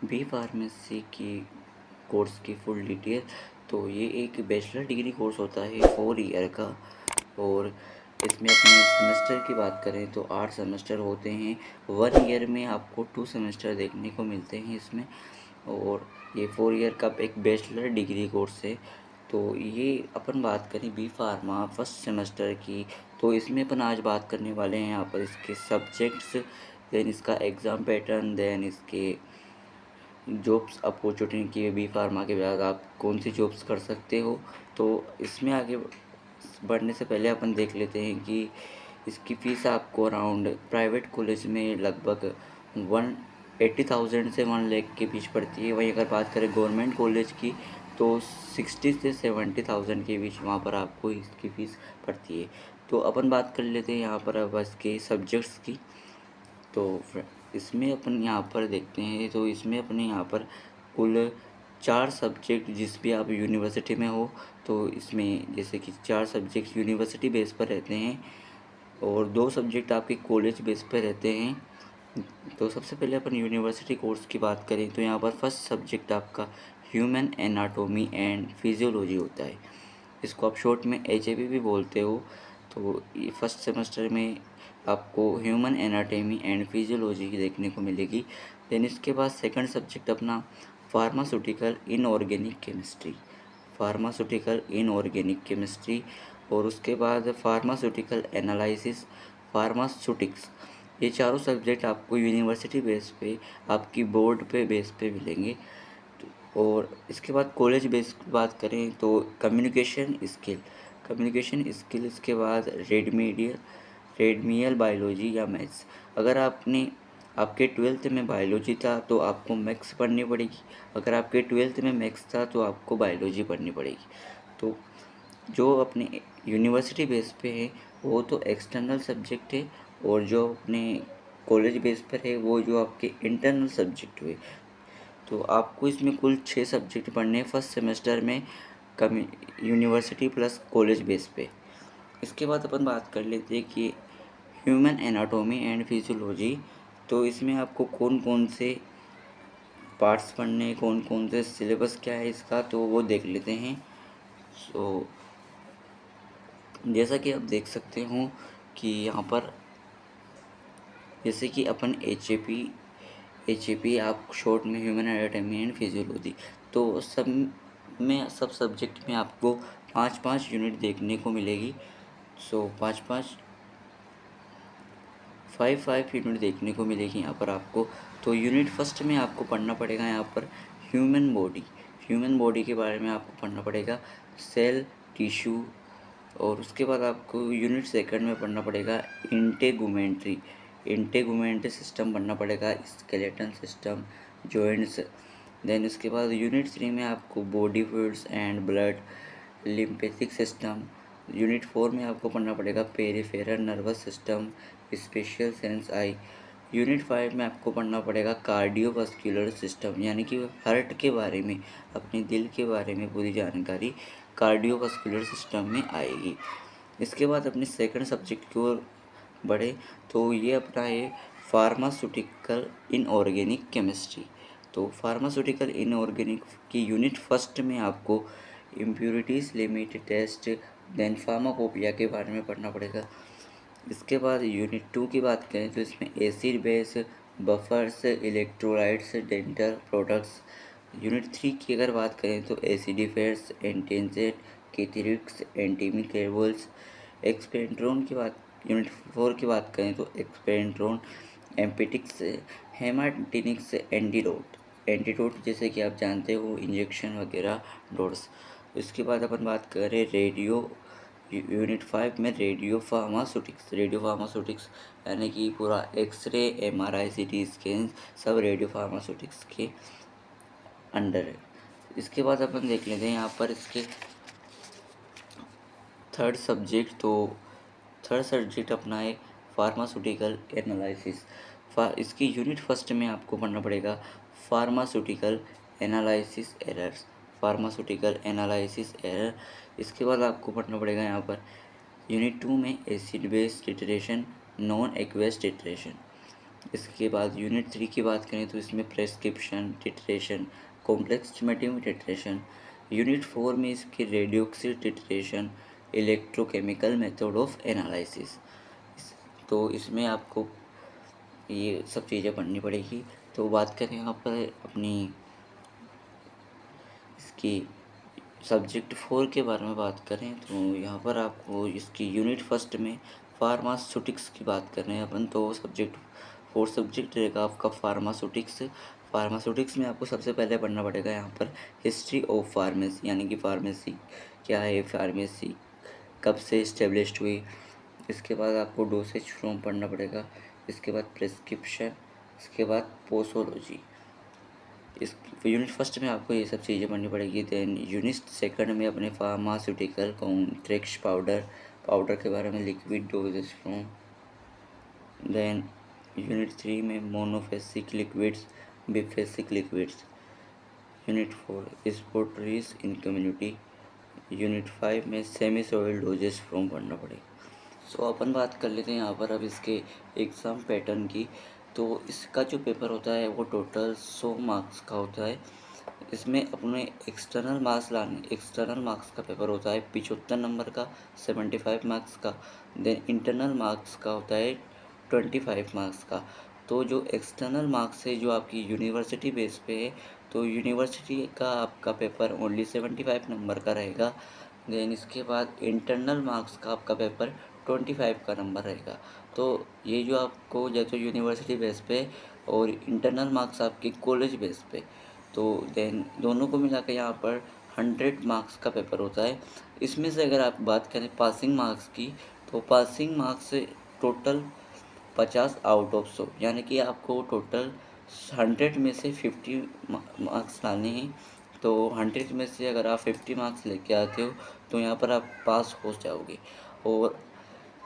B pharmacy की course की full detail. तो ये एक बैचलर डिग्री कोर्स होता है 4 ईयर का। और इसमें अपने सेमेस्टर की बात करें तो 8 सेमेस्टर होते हैं। 1 ईयर में आपको 2 सेमेस्टर देखने को मिलते हैं इसमें। और ये 4 ईयर का एक बैचलर डिग्री कोर्स है। तो ये अपन बात करें बी फार्मा फर्स्ट सेमेस्टर की, तो इसमें अपन आज बात करने वाले हैं यहाँ पर इसके सब्जेक्ट्स, देन इसका एग्ज़ाम पैटर्न, देन इसके जॉब्स अपॉर्चुनिटी की बी फार्मा के बाद आप कौन सी जॉब्स कर सकते हो। तो इसमें आगे बढ़ने से पहले अपन देख लेते हैं कि इसकी फ़ीस आपको अराउंड प्राइवेट कॉलेज में लगभग 180,000 से 1 लाख के बीच पड़ती है। वहीं अगर बात करें गवर्नमेंट कॉलेज की तो 60 से 70,000 के बीच वहाँ पर आपको इसकी फ़ीस पड़ती है। तो अपन बात कर लेते हैं यहाँ पर अब इसके सब्जेक्ट्स की। तो इसमें अपन यहाँ पर देखते हैं, तो इसमें अपने यहाँ पर कुल 4 सब्जेक्ट, जिस भी आप यूनिवर्सिटी में हो तो इसमें जैसे कि 4 सब्जेक्ट यूनिवर्सिटी बेस पर रहते हैं और 2 सब्जेक्ट आपके कॉलेज बेस पर रहते हैं। तो सबसे पहले अपन यूनिवर्सिटी कोर्स की बात करें तो यहाँ पर फर्स्ट सब्जेक्ट आपका ह्यूमन एनाटोमी एंड फिजियोलॉजी होता है। इसको आप शॉर्ट में HAP भी बोलते हो। तो ये फर्स्ट सेमेस्टर में आपको ह्यूमन एनाटॉमी एंड फिजियोलॉजी की देखने को मिलेगी। देन इसके बाद सेकंड सब्जेक्ट अपना pharmaceutical inorganic chemistry, pharmaceutical inorganic chemistry. और उसके बाद फार्मास्यूटिकल एनालिसिस, फार्मास्यूटिक्स। ये चारों सब्जेक्ट आपको यूनिवर्सिटी बेस पे, आपकी बोर्ड पे बेस पे मिलेंगे। और इसके बाद कॉलेज बेस की बात करें तो कम्युनिकेशन स्किल, कम्युनिकेशन स्किल। इसके बाद रेडमियल बायोलॉजी या मैथ्स। अगर आपके 12th में बायोलॉजी था तो आपको मैथ्स पढ़नी पड़ेगी, अगर आपके 12th में मैथ्स था तो आपको बायोलॉजी पढ़नी पड़ेगी। तो जो अपने यूनिवर्सिटी बेस पे है वो तो एक्सटर्नल सब्जेक्ट है, और जो अपने कॉलेज बेस पर है वो जो आपके इंटरनल सब्जेक्ट हुए। तो आपको इसमें कुल 6 सब्जेक्ट पढ़ने हैं फर्स्ट सेमेस्टर में, कम यूनिवर्सिटी प्लस कॉलेज बेस पे। इसके बाद अपन बात कर लेते हैं कि ह्यूमन एनाटॉमी एंड फिजियोलॉजी। तो इसमें आपको कौन कौन से पार्ट्स पढ़ने, कौन कौन से सिलेबस क्या है इसका, तो वो देख लेते हैं। सो जैसा कि आप देख सकते हो कि यहाँ पर जैसे कि अपन HAP आप शॉर्ट में ह्यूमन एनाटॉमी एंड फिजियोलॉजी, तो सब सब्जेक्ट में आपको 5-5 यूनिट देखने को मिलेगी। सो 5 यूनिट देखने को मिलेगी यहाँ पर आपको। तो यूनिट फर्स्ट में आपको पढ़ना पड़ेगा यहाँ पर ह्यूमन बॉडी के बारे में आपको पढ़ना पड़ेगा, सेल, टिश्यू। और उसके बाद आपको यूनिट सेकंड में पढ़ना पड़ेगा इंटेगुमेंट्री सिस्टम पढ़ना पड़ेगा, स्केलेटन सिस्टम, जॉइंट्स। देन उसके बाद यूनिट 3 में आपको body fluids and blood, lymphatic system. Unit 4 में आपको पढ़ना पड़ेगा peripheral nervous system, special sense eye. Unit 5 में आपको पढ़ना पड़ेगा कार्डियोवास्कुलर सिस्टम, यानी कि हार्ट के बारे में, अपने दिल के बारे में पूरी जानकारी कार्डियोवास्कुलर सिस्टम में आएगी। इसके बाद अपने सेकंड सब्जेक्ट की ओर बढ़े तो ये अपना है फार्मास्यूटिकल इनऑर्गेनिक केमिस्ट्री। तो फार्मास्यूटिकल इनऑर्गेनिक की यूनिट फर्स्ट में आपको impurities limit test, then pharmacopoeia के बारे में पढ़ना पड़ेगा। इसके बाद यूनिट 2 की बात करें तो इसमें acid base, buffers, electrolytes, dental products. Unit 3 की अगर बात करें तो एसिडिफायर्स, एंटेंजेट, कैथेरिक्स, एंटीमिक्रोबियल्स। एक्सपेंट्रोन की बात यूनिट 4 की बात करें तो एक्सपेंट्रोन, एम्पिटिक्स, हेमाटिनिक्स, एंटीडोट जैसे कि आप जानते हो इंजेक्शन वगैरह, डोट्स। इसके बाद अपन बात करें यूनिट 5 में रेडियो फार्मास्यूटिक्स यानी कि पूरा एक्सरे, MRI, CT स्कैन सब रेडियो फार्मास्यूटिक्स के अंडर है। इसके बाद अपन देख लेते हैं यहाँ पर इसके थर्ड सब्जेक्ट अपना है फार्मास्यूटिकल एनालिसिस। इसकी यूनिट फर्स्ट में आपको पढ़ना पड़ेगा फार्मास्यूटिकल एनालिसिस एरर। इसके बाद आपको पढ़ना पड़ेगा यहाँ पर यूनिट 2 में acid base titration, non aqueous titration. इसके बाद यूनिट 3 की बात करें तो इसमें precipitation titration, complexometric titration. Unit 4 में इसके redox titration, electrochemical method of analysis. तो इसमें आपको ये सब चीज़ें पढ़नी पड़ेगी। तो बात करें यहाँ पर अपनी इसकी सब्जेक्ट 4 के बारे में बात करें तो यहाँ पर आपको इसकी यूनिट फर्स्ट में फार्मास्यूटिक्स की बात कर रहे हैं अपन। तो सब्जेक्ट 4 सब्जेक्ट रहेगा आपका फार्मास्यूटिक्स। फार्मास्यूटिक्स में आपको सबसे पहले पढ़ना पड़ेगा यहाँ पर हिस्ट्री ऑफ फार्मेसी, यानी कि फार्मेसी क्या है, फार्मेसी कब से इस्टेब्लिश्ड हुई। इसके बाद आपको डोसेज फॉर्म पढ़ना पड़ेगा। इसके बाद प्रेस्क्रिप्शन, इसके बाद पोसोलॉजी। इस यूनिट फर्स्ट में आपको ये सब चीज़ें पढ़नी पड़ेगी। देन यूनिट सेकंड में अपने फार्मास्यूटिकल कॉम्प्लेक्स पाउडर के बारे में, liquid dosage form. Then unit 3 में monophasic liquids, biphasic liquids. Unit 4 suppositories in community. Unit 5 में सेमी सॉइल डोजेज फॉर्म पढ़ना पड़ेगा। सो अपन बात कर लेते हैं यहाँ पर अब इसके एग्ज़ाम पैटर्न की। तो इसका जो पेपर होता है वो टोटल 100 मार्क्स का होता है। इसमें अपने एक्सटर्नल मार्क्स का पेपर होता है 75 नंबर का, 75 मार्क्स का। देन इंटरनल मार्क्स का होता है 25 मार्क्स का। तो जो एक्सटर्नल मार्क्स है जो आपकी यूनिवर्सिटी बेस पे है, तो यूनिवर्सिटी का आपका पेपर ओनली 75 नंबर का रहेगा। देन इसके बाद इंटरनल मार्क्स का आपका पेपर 25 का नंबर रहेगा। तो ये जो आपको जैसे यूनिवर्सिटी बेस पे और इंटरनल मार्क्स आपके कॉलेज बेस पे, तो देन दोनों को मिला के यहाँ पर 100 मार्क्स का पेपर होता है। इसमें से अगर आप बात करें पासिंग मार्क्स की, तो passing marks total 50 out of 100, यानी कि आपको टोटल 100 में से 50 मार्क्स लाने हैं। तो 100 में से अगर आप 50 मार्क्स लेके आते हो तो यहाँ पर आप पास हो जाओगे। और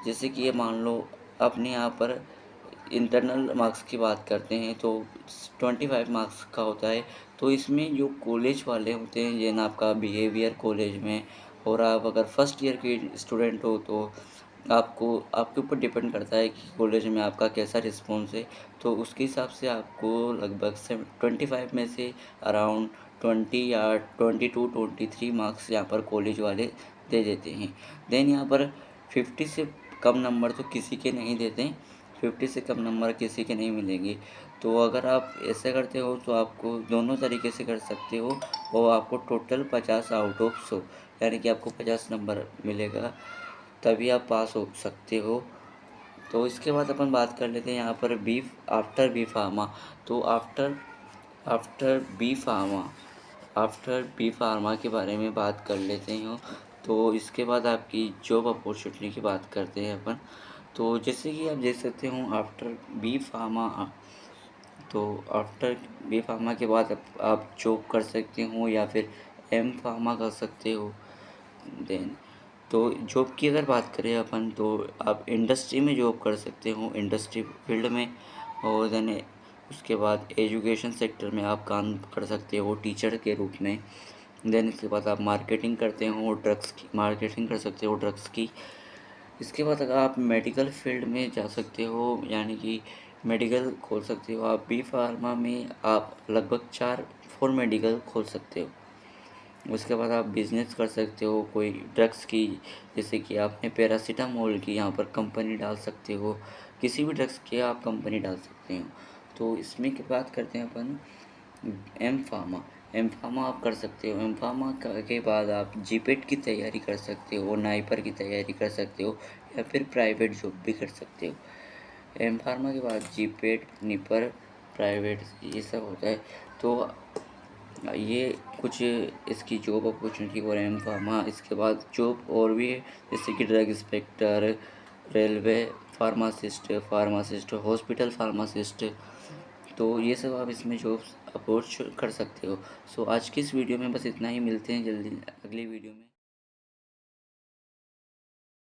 जैसे कि ये मान लो अपने यहाँ पर इंटरनल मार्क्स की बात करते हैं तो 25 मार्क्स का होता है। तो इसमें जो कॉलेज वाले होते हैं, जैसे आपका बिहेवियर कॉलेज में, और आप अगर फर्स्ट ईयर के स्टूडेंट हो तो आपको आपके ऊपर डिपेंड करता है कि कॉलेज में आपका कैसा रिस्पॉन्स है। तो उसके हिसाब से आपको लगभग 25 में से अराउंड 20 या 22-23 मार्क्स यहाँ पर कॉलेज वाले दे देते हैं। देन यहाँ पर 50 से कम नंबर तो किसी के नहीं देते हैं, 50 से कम नंबर किसी के नहीं मिलेंगे। तो अगर आप ऐसे करते हो तो आपको दोनों तरीके से कर सकते हो, और आपको टोटल 50 आउट ऑफ 100, यानी कि आपको 50 नंबर मिलेगा, तभी आप पास हो सकते हो। तो इसके बाद अपन बात कर लेते हैं यहाँ पर आफ्टर बी फार्मा। तो आफ्टर बी फार्मा के बारे में बात कर लेते हैं। तो इसके बाद आपकी जॉब अपॉर्चुनिटी की बात करते हैं अपन। तो जैसे कि आप देख सकते हो आफ्टर बी फार्मा के बाद आप जॉब कर सकते हो या फिर एम फार्मा कर सकते हो। देन तो जॉब की अगर बात करें अपन तो आप इंडस्ट्री में जॉब कर सकते हो, इंडस्ट्री फील्ड में। और देन उसके बाद एजुकेशन सेक्टर में आप काम कर सकते हो टीचर के रूप में। देन इसके बाद आप मार्केटिंग कर सकते हो ड्रग्स की। इसके बाद अगर आप मेडिकल फील्ड में जा सकते हो, यानी कि मेडिकल खोल सकते हो आप। बी फार्मा में आप लगभग 4 मेडिकल खोल सकते हो। उसके बाद आप बिज़नेस कर सकते हो कोई ड्रग्स की, जैसे कि आपने पैरासीटामोल की यहाँ पर कंपनी डाल सकते हो, किसी भी ड्रग्स की आप कंपनी डाल सकते हो। तो इसमें की बात करते हैं अपन एम फार्मा आप कर सकते हो। एम फार्मा के बाद आप जीपेट की तैयारी कर सकते हो, नाइपर की तैयारी कर सकते हो, या फिर प्राइवेट जॉब भी कर सकते हो। एम फार्मा के बाद जीपेट, निपर, प्राइवेट, ये सब होता है। तो ये कुछ इसकी जॉब अपॉर्चुनिटी और एम फार्मा। इसके बाद जॉब और भी है, जैसे कि drug inspector, railway pharmacist, hospital pharmacist. तो ये सब आप इसमें जॉब्स अप्रोच कर सकते हो। सो आज की इस वीडियो में बस इतना ही। मिलते हैं जल्दी अगली वीडियो में।